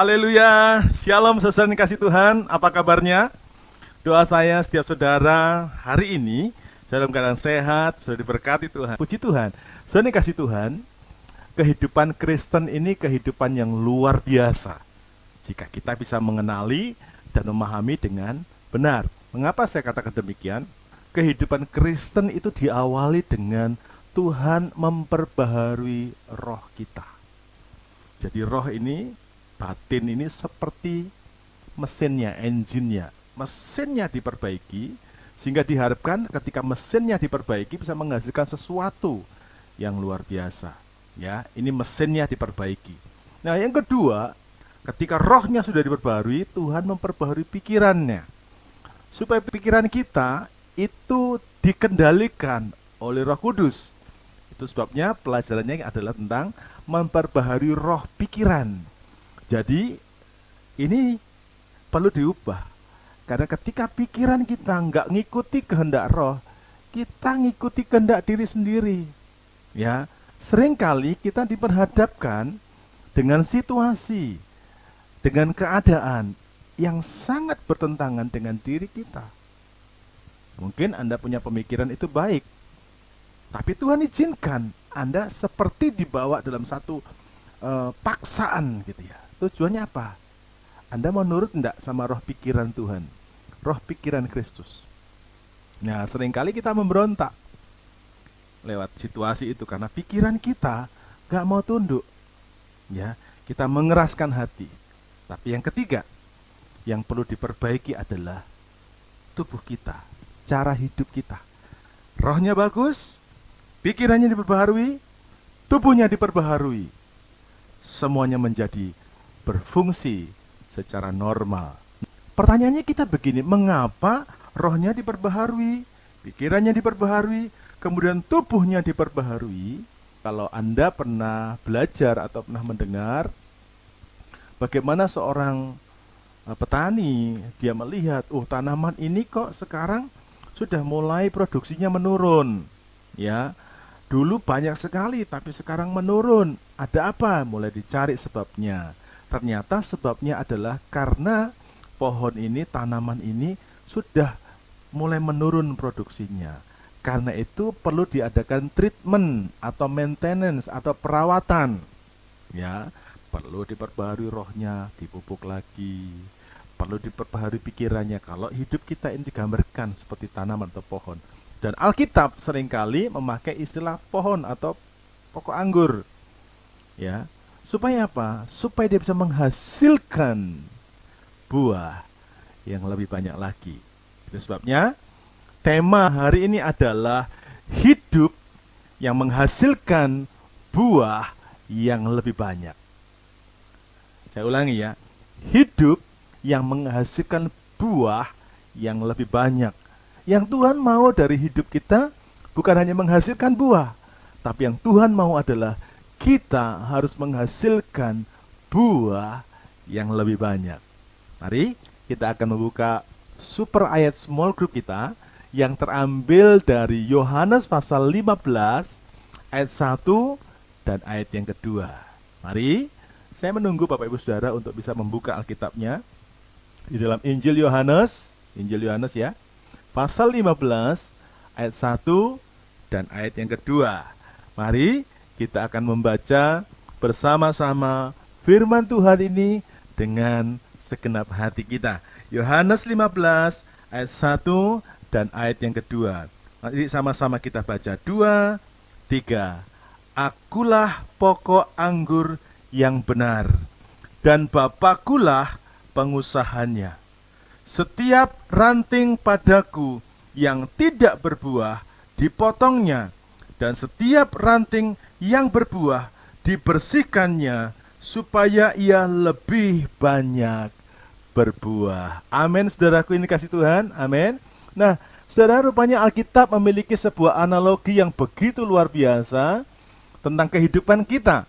Haleluya, Shalom saudara yang kasih Tuhan, apa kabarnya? Doa saya setiap saudara hari ini dalam keadaan sehat, sudah diberkati Tuhan. Puji Tuhan, saudara yang kasih Tuhan, kehidupan Kristen ini kehidupan yang luar biasa. Jika kita bisa mengenali dan memahami dengan benar. Mengapa saya katakan demikian? Kehidupan Kristen itu diawali dengan Tuhan memperbaharui roh kita. Jadi roh ini, batin ini seperti mesinnya, engine-nya. Mesinnya diperbaiki, sehingga diharapkan ketika mesinnya diperbaiki bisa menghasilkan sesuatu yang luar biasa. Ya, ini mesinnya diperbaiki. Nah, yang kedua, ketika rohnya sudah diperbaharui, Tuhan memperbaharui pikirannya. Supaya pikiran kita itu dikendalikan oleh Roh Kudus. Itu sebabnya pelajarannya adalah tentang memperbaharui roh pikiran. Jadi ini perlu diubah. Karena ketika pikiran kita nggak ngikuti kehendak roh, kita ngikuti kehendak diri sendiri. Ya, seringkali kita diperhadapkan dengan situasi, dengan keadaan yang sangat bertentangan dengan diri kita. Mungkin Anda punya pemikiran itu baik, tapi Tuhan izinkan Anda seperti dibawa dalam satu paksaan gitu ya. Tujuannya apa? Anda mau nurut enggak sama roh pikiran Tuhan, roh pikiran Kristus. Nah, seringkali kita memberontak lewat situasi itu karena pikiran kita gak mau tunduk. Ya, kita mengeraskan hati. Tapi yang ketiga, yang perlu diperbaiki adalah tubuh kita, cara hidup kita. Rohnya bagus, pikirannya diperbaharui, tubuhnya diperbaharui. Semuanya menjadi berfungsi secara normal. Pertanyaannya kita begini, mengapa rohnya diperbaharui, pikirannya diperbaharui, kemudian tubuhnya diperbaharui? Kalau Anda pernah belajar atau pernah mendengar bagaimana seorang petani, dia melihat, tanaman ini kok sekarang sudah mulai produksinya menurun. Ya, dulu banyak sekali tapi sekarang menurun. Ada apa? Mulai dicari sebabnya. Ternyata sebabnya adalah karena pohon ini, tanaman ini sudah mulai menurun produksinya. Karena itu perlu diadakan treatment atau maintenance atau perawatan. Ya, perlu diperbaharui rohnya, dipupuk lagi. Perlu diperbaharui pikirannya. Kalau hidup kita ini digambarkan seperti tanaman atau pohon. Dan Alkitab seringkali memakai istilah pohon atau pokok anggur. Ya, supaya apa? Supaya dia bisa menghasilkan buah yang lebih banyak lagi. Itu sebabnya tema hari ini adalah hidup yang menghasilkan buah yang lebih banyak. Saya ulangi ya, hidup yang menghasilkan buah yang lebih banyak. Yang Tuhan mau dari hidup kita bukan hanya menghasilkan buah, tapi yang Tuhan mau adalah kita harus menghasilkan buah yang lebih banyak. Mari kita akan membuka super ayat small group kita yang terambil dari Yohanes pasal 15 ayat 1 dan ayat yang kedua. Mari, saya menunggu Bapak Ibu Saudara untuk bisa membuka Alkitabnya di dalam Injil Yohanes ya, pasal 15 ayat 1 dan ayat yang kedua. Mari kita akan membaca bersama-sama firman Tuhan ini dengan segenap hati kita. Yohanes 15 ayat 1 dan ayat yang kedua. Mari sama-sama kita baca. 2, 3. Akulah pokok anggur yang benar, dan Bapakulah pengusahanya. Setiap ranting padaku yang tidak berbuah dipotongnya, dan setiap ranting yang berbuah dibersihkannya, supaya ia lebih banyak berbuah. Amin, saudaraku, ini kasih Tuhan. Amin. Nah, saudara, rupanya Alkitab memiliki sebuah analogi yang begitu luar biasa tentang kehidupan kita.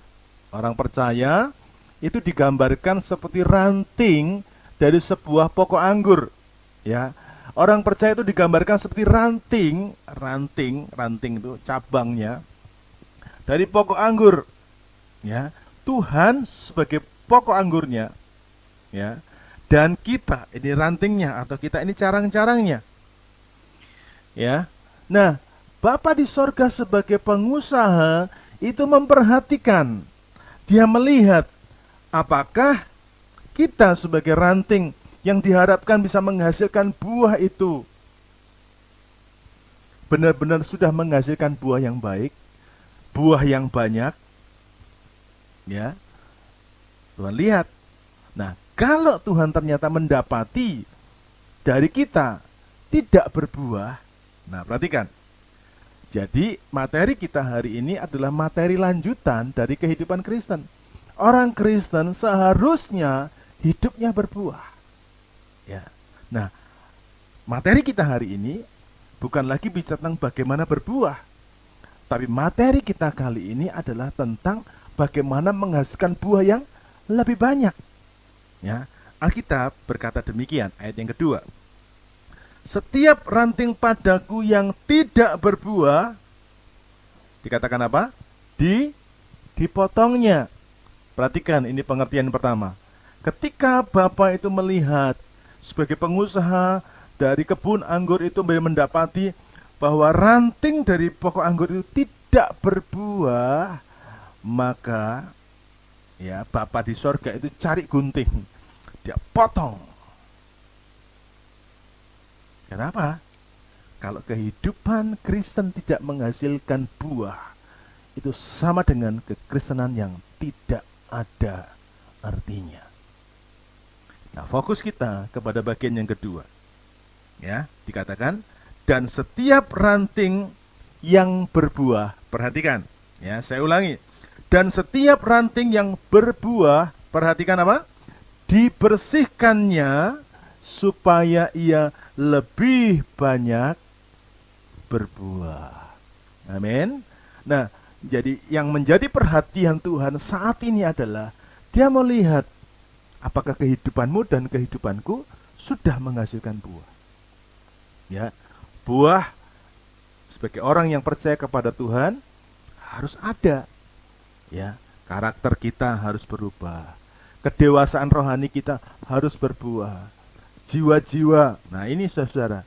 Orang percaya itu digambarkan seperti ranting dari sebuah pokok anggur. Ya, orang percaya itu digambarkan seperti ranting itu cabangnya dari pokok anggur. Ya, Tuhan sebagai pokok anggurnya, ya. Dan kita ini rantingnya atau kita ini carang-carangnya, ya. Nah, Bapa di sorga sebagai pengusaha itu memperhatikan, dia melihat apakah kita sebagai ranting yang diharapkan bisa menghasilkan buah itu benar-benar sudah menghasilkan buah yang baik, buah yang banyak, ya. Tuhan lihat. Nah, kalau Tuhan ternyata mendapati dari kita tidak berbuah, nah perhatikan. Jadi materi kita hari ini adalah materi lanjutan dari kehidupan Kristen. Orang Kristen seharusnya hidupnya berbuah. Ya. Nah, materi kita hari ini bukan lagi bicara tentang bagaimana berbuah, tapi materi kita kali ini adalah tentang bagaimana menghasilkan buah yang lebih banyak. Ya, Alkitab berkata demikian, ayat yang kedua. Setiap ranting padaku yang tidak berbuah, dikatakan apa? Dipotongnya. Perhatikan, ini pengertian pertama. Ketika Bapak itu melihat sebagai pengusaha dari kebun anggur itu mendapati bahwa ranting dari pokok anggur itu tidak berbuah, maka ya Bapa di sorga itu cari gunting, dia potong. Kenapa? Kalau kehidupan Kristen tidak menghasilkan buah, itu sama dengan kekristenan yang tidak ada artinya. Nah, fokus kita kepada bagian yang kedua. Ya, dikatakan dan setiap ranting yang berbuah, perhatikan, ya, saya ulangi. Dan setiap ranting yang berbuah, perhatikan apa? Dibersihkannya supaya ia lebih banyak berbuah. Amin. Nah, jadi yang menjadi perhatian Tuhan saat ini adalah dia melihat apakah kehidupanmu dan kehidupanku sudah menghasilkan buah. Ya, buah sebagai orang yang percaya kepada Tuhan harus ada. Ya, karakter kita harus berubah. Kedewasaan rohani kita harus berbuah. Jiwa-jiwa. Nah, ini saudara.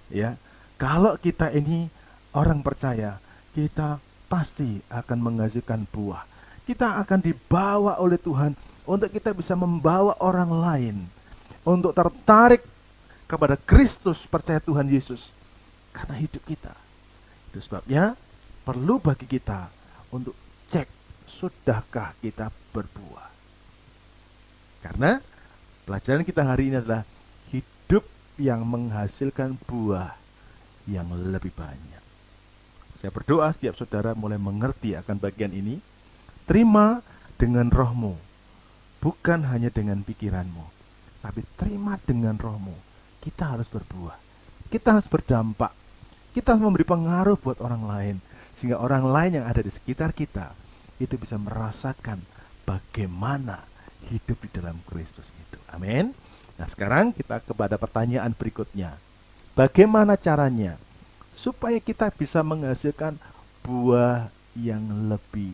Ya, kalau kita ini orang percaya, kita pasti akan menghasilkan buah. Kita akan dibawa oleh Tuhan untuk kita bisa membawa orang lain untuk tertarik kepada Kristus, percaya Tuhan Yesus karena hidup kita. Itu sebabnya perlu bagi kita untuk cek, sudahkah kita berbuah? Karena pelajaran kita hari ini adalah hidup yang menghasilkan buah yang lebih banyak. Saya berdoa setiap saudara mulai mengerti akan bagian ini. Terima dengan rohmu, bukan hanya dengan pikiranmu, tapi terima dengan rohmu. Kita harus berbuah, kita harus berdampak, kita harus memberi pengaruh buat orang lain, sehingga orang lain yang ada di sekitar kita itu bisa merasakan bagaimana hidup di dalam Kristus itu. Amin. Nah, sekarang kita kepada pertanyaan berikutnya. Bagaimana caranya supaya kita bisa menghasilkan buah yang lebih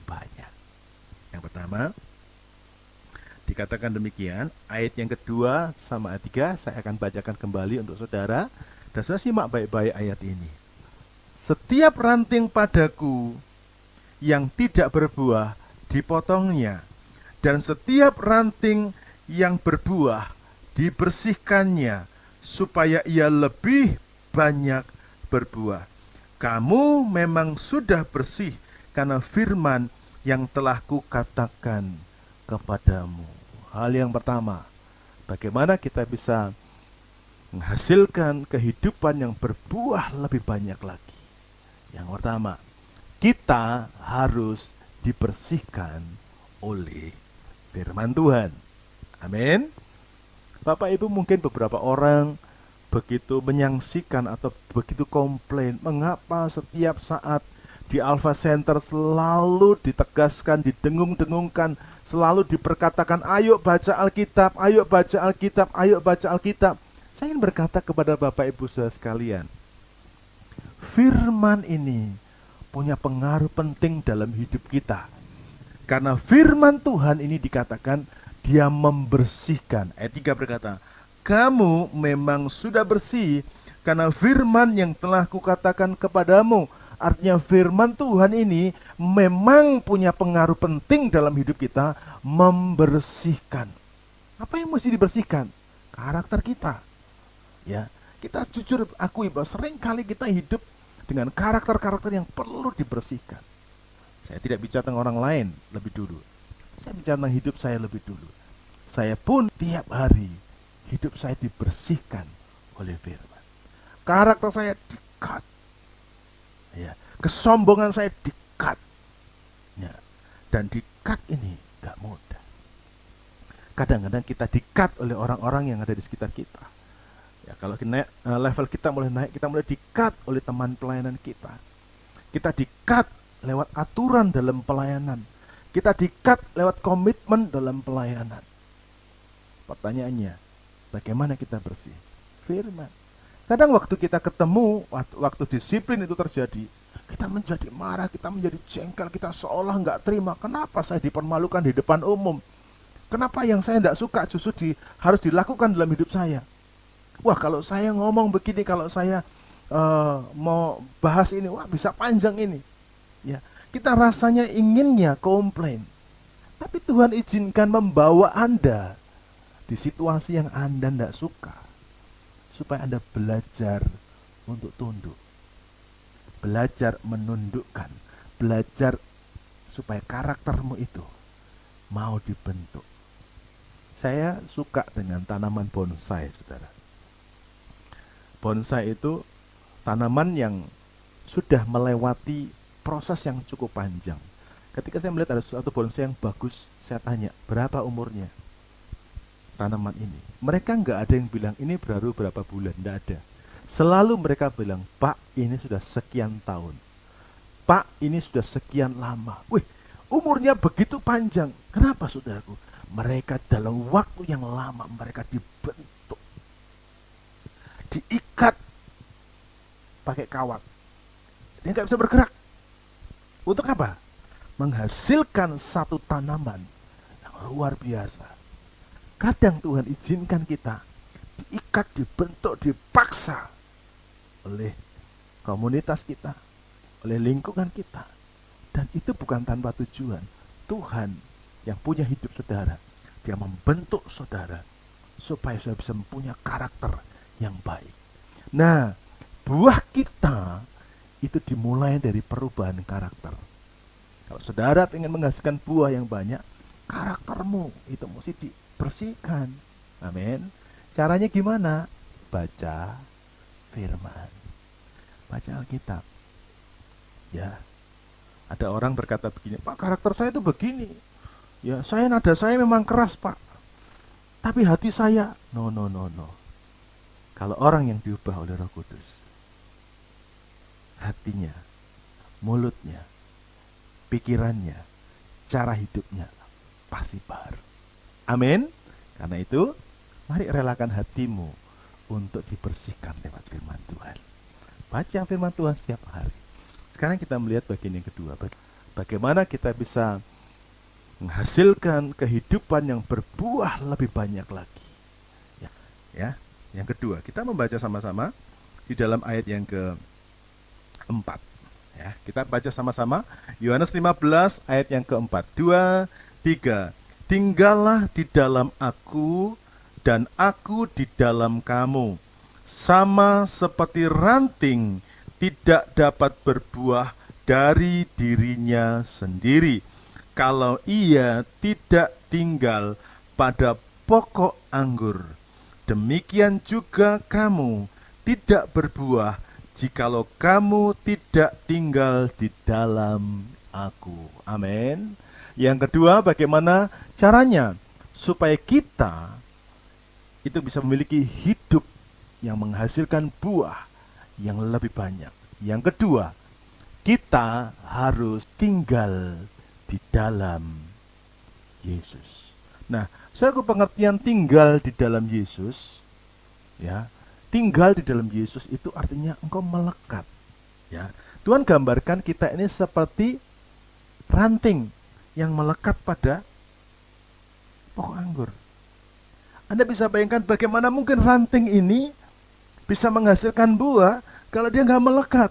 banyak? Yang pertama, dikatakan demikian, ayat yang kedua sama ayat 3 saya akan bacakan kembali untuk saudara. Dan saudara simak baik-baik ayat ini. Setiap ranting padaku yang tidak berbuah dipotongnya, dan setiap ranting yang berbuah dibersihkannya, supaya ia lebih banyak berbuah. Kamu memang sudah bersih karena firman yang telah kukatakan kepadamu. Hal yang pertama, bagaimana kita bisa menghasilkan kehidupan yang berbuah lebih banyak lagi? Yang pertama, kita harus dibersihkan oleh firman Tuhan. Amin. Bapak Ibu, mungkin beberapa orang begitu menyaksikan atau begitu komplain, mengapa setiap saat di Alpha Center selalu ditegaskan, didengung-dengungkan, selalu diperkatakan, ayo baca Alkitab, ayo baca Alkitab, ayo baca Alkitab. Saya ingin berkata kepada Bapak Ibu saudara sekalian, firman ini punya pengaruh penting dalam hidup kita. Karena firman Tuhan ini dikatakan Dia membersihkan. Ayat 3 berkata, kamu memang sudah bersih karena firman yang telah kukatakan kepadamu. Artinya firman Tuhan ini memang punya pengaruh penting dalam hidup kita, membersihkan. Apa yang mesti dibersihkan? Karakter kita. Ya, kita jujur akui bahwa sering kali kita hidup dengan karakter-karakter yang perlu dibersihkan. Saya tidak bicara tentang orang lain lebih dulu. Saya bicara tentang hidup saya lebih dulu. Saya pun tiap hari hidup saya dibersihkan oleh firman. Karakter saya di-cut. Ya, kesombongan saya di-cut. Ya, dan di-cut ini gak mudah. Kadang-kadang kita di-cut oleh orang-orang yang ada di sekitar kita. Ya, kalau level kita mulai naik, kita mulai di-cut oleh teman pelayanan kita. Kita di-cut lewat aturan dalam pelayanan. Kita di-cut lewat komitmen dalam pelayanan. Pertanyaannya, bagaimana kita bersih? Firman. Kadang waktu kita ketemu, waktu disiplin itu terjadi, kita menjadi marah, kita menjadi jengkel, kita seolah nggak terima. Kenapa saya dipermalukan di depan umum? Kenapa yang saya nggak suka justru harus dilakukan dalam hidup saya? Wah, kalau saya ngomong begini, kalau saya mau bahas ini, wah bisa panjang ini. Ya, kita rasanya inginnya komplain. Tapi Tuhan izinkan membawa Anda di situasi yang Anda tidak suka, supaya Anda belajar untuk tunduk, belajar menundukkan, belajar supaya karaktermu itu mau dibentuk. Saya suka dengan tanaman bonsai, saudara. Bonsai itu tanaman yang sudah melewati proses yang cukup panjang. Ketika saya melihat ada suatu bonsai yang bagus, saya tanya, berapa umurnya tanaman ini? Mereka nggak ada yang bilang ini baru berapa bulan, nggak ada. Selalu mereka bilang, Pak, ini sudah sekian tahun. Pak, ini sudah sekian lama. Wih, umurnya begitu panjang. Kenapa, saudaraku? Mereka dalam waktu yang lama mereka dibentuk, diikat pakai kawat. Dia nggak bisa bergerak. Untuk apa? Menghasilkan satu tanaman yang luar biasa. Kadang Tuhan izinkan kita diikat, dibentuk, dipaksa oleh komunitas kita, oleh lingkungan kita. Dan itu bukan tanpa tujuan. Tuhan yang punya hidup saudara, dia membentuk saudara supaya saudara bisa mempunyai karakter yang baik. Nah, buah kita itu dimulai dari perubahan karakter. Kalau saudara ingin menghasilkan buah yang banyak, karaktermu itu mesti dibersihkan. Amin. Caranya gimana? Baca firman. Baca Alkitab. Ya. Ada orang berkata begini, Pak, karakter saya itu begini. Ya, nada saya memang keras, Pak. Tapi hati saya, no. Kalau orang yang diubah oleh Roh Kudus, hatinya, mulutnya, pikirannya, cara hidupnya pasti baru. Amin. Karena itu, mari relakan hatimu untuk dibersihkan lewat firman Tuhan. Baca firman Tuhan setiap hari. Sekarang kita melihat bagian yang kedua. Bagaimana kita bisa menghasilkan kehidupan yang berbuah lebih banyak lagi. Ya. Yang kedua, kita membaca sama-sama di dalam ayat yang keempat. Ya, kita baca sama-sama Yohanes 15 ayat yang keempat. 2, 3. Tinggallah di dalam aku dan aku di dalam kamu. Sama seperti ranting tidak dapat berbuah dari dirinya sendiri kalau ia tidak tinggal pada pokok anggur. Demikian juga kamu tidak berbuah jikalau kamu tidak tinggal di dalam aku. Amin. Yang kedua, bagaimana caranya supaya kita itu bisa memiliki hidup yang menghasilkan buah yang lebih banyak. Yang kedua, kita harus tinggal di dalam Yesus. Nah, suatu pengertian tinggal di dalam Yesus, ya, tinggal di dalam Yesus itu artinya engkau melekat. Ya, Tuhan gambarkan kita ini seperti ranting yang melekat pada pokok anggur. Anda bisa bayangkan bagaimana mungkin ranting ini bisa menghasilkan buah kalau dia nggak melekat.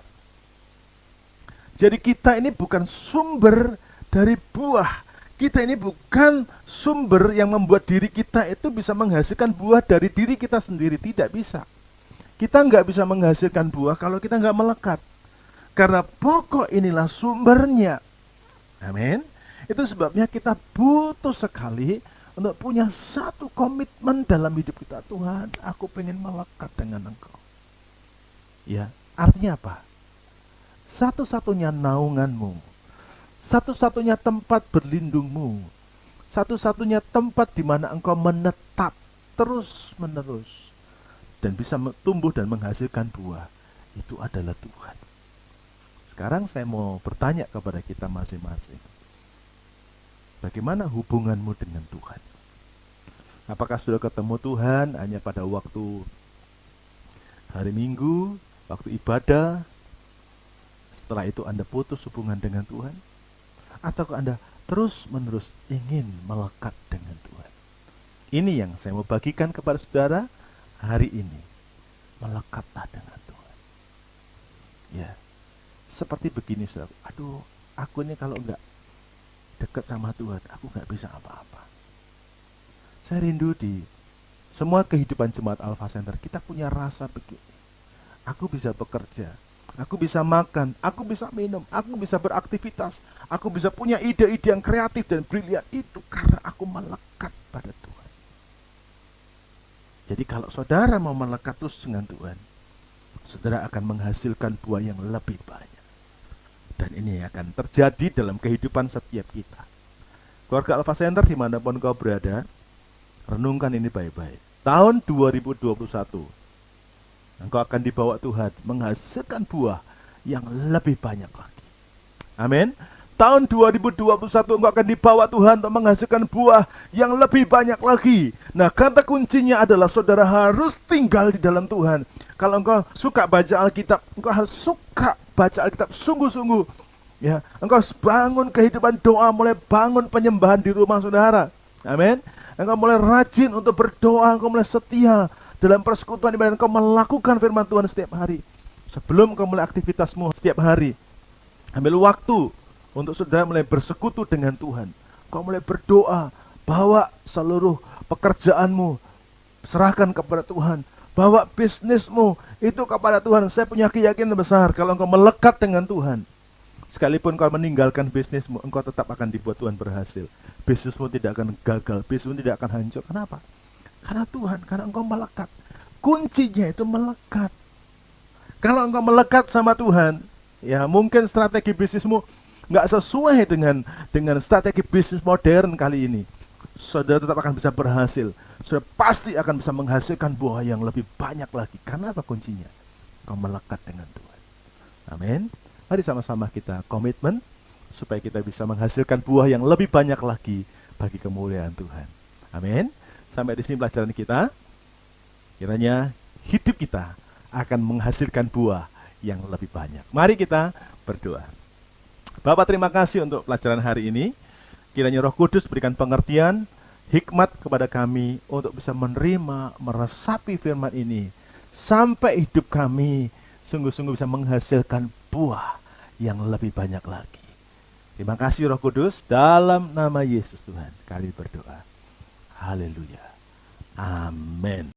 Jadi kita ini bukan sumber dari buah. Kita ini bukan sumber yang membuat diri kita itu bisa menghasilkan buah dari diri kita sendiri. Tidak bisa. Kita nggak bisa menghasilkan buah kalau kita nggak melekat. Karena pokok inilah sumbernya. Amin. Itu sebabnya kita butuh sekali untuk punya satu komitmen dalam hidup kita. Tuhan, aku pengen melekat dengan Engkau. Ya, artinya apa? Satu-satunya naunganmu, satu-satunya tempat berlindungmu, satu-satunya tempat di mana engkau menetap terus-menerus dan bisa tumbuh dan menghasilkan buah, itu adalah Tuhan. Sekarang saya mau bertanya kepada kita masing-masing. Bagaimana hubunganmu dengan Tuhan? Apakah sudah ketemu Tuhan hanya pada waktu hari Minggu, waktu ibadah? Setelah itu Anda putus hubungan dengan Tuhan? Atau Anda terus-menerus ingin melekat dengan Tuhan? Ini yang saya mau bagikan kepada saudara hari ini. Melekatlah dengan Tuhan. Ya, seperti begini saudara. Aduh, aku ini kalau enggak dekat sama Tuhan, aku enggak bisa apa-apa. Saya rindu di semua kehidupan jemaat Alpha Center, kita punya rasa begini. Aku bisa bekerja, aku bisa makan, aku bisa minum, aku bisa beraktivitas, aku bisa punya ide-ide yang kreatif dan brilian, itu karena aku melekat pada Tuhan. Jadi kalau saudara mau melekat terus dengan Tuhan, saudara akan menghasilkan buah yang lebih banyak. Dan ini akan terjadi dalam kehidupan setiap kita. Keluarga Alpha Center dimanapun kau berada, renungkan ini baik-baik. Tahun 2021, engkau akan dibawa Tuhan menghasilkan buah yang lebih banyak lagi. Amin. Tahun 2021 engkau akan dibawa Tuhan untuk menghasilkan buah yang lebih banyak lagi. Nah, kata kuncinya adalah saudara harus tinggal di dalam Tuhan. Kalau engkau suka baca Alkitab, engkau harus suka baca Alkitab sungguh-sungguh. Ya, engkau harus bangun kehidupan doa, mulai bangun penyembahan di rumah saudara. Amin. Engkau mulai rajin untuk berdoa, engkau mulai setia dalam persekutuan ibadah, engkau melakukan firman Tuhan setiap hari. Sebelum engkau mulai aktivitasmu setiap hari, ambil waktu untuk saudara mulai bersekutu dengan Tuhan. Engkau mulai berdoa, bawa seluruh pekerjaanmu, serahkan kepada Tuhan. Bawa bisnismu itu kepada Tuhan. Saya punya keyakinan besar kalau engkau melekat dengan Tuhan, sekalipun kau meninggalkan bisnismu, engkau tetap akan dibuat Tuhan berhasil. Bisnismu tidak akan gagal, bisnismu tidak akan hancur. Kenapa? Karena Tuhan, karena engkau melekat. Kuncinya itu melekat. Kalau engkau melekat sama Tuhan, ya mungkin strategi bisnismu nggak sesuai dengan strategi bisnis modern kali ini. Saudara tetap akan bisa berhasil. Saudara pasti akan bisa menghasilkan buah yang lebih banyak lagi. Karena apa kuncinya? Engkau melekat dengan Tuhan. Amin. Mari sama-sama kita komitmen supaya kita bisa menghasilkan buah yang lebih banyak lagi bagi kemuliaan Tuhan. Amin. Sampai di sini pelajaran kita. Kiranya hidup kita akan menghasilkan buah yang lebih banyak. Mari kita berdoa. Bapak, terima kasih untuk pelajaran hari ini. Kiranya Roh Kudus berikan pengertian, hikmat kepada kami untuk bisa menerima, meresapi firman ini sampai hidup kami sungguh-sungguh bisa menghasilkan buah yang lebih banyak lagi. Terima kasih Roh Kudus, dalam nama Yesus Tuhan kami berdoa. Haleluya. Amin.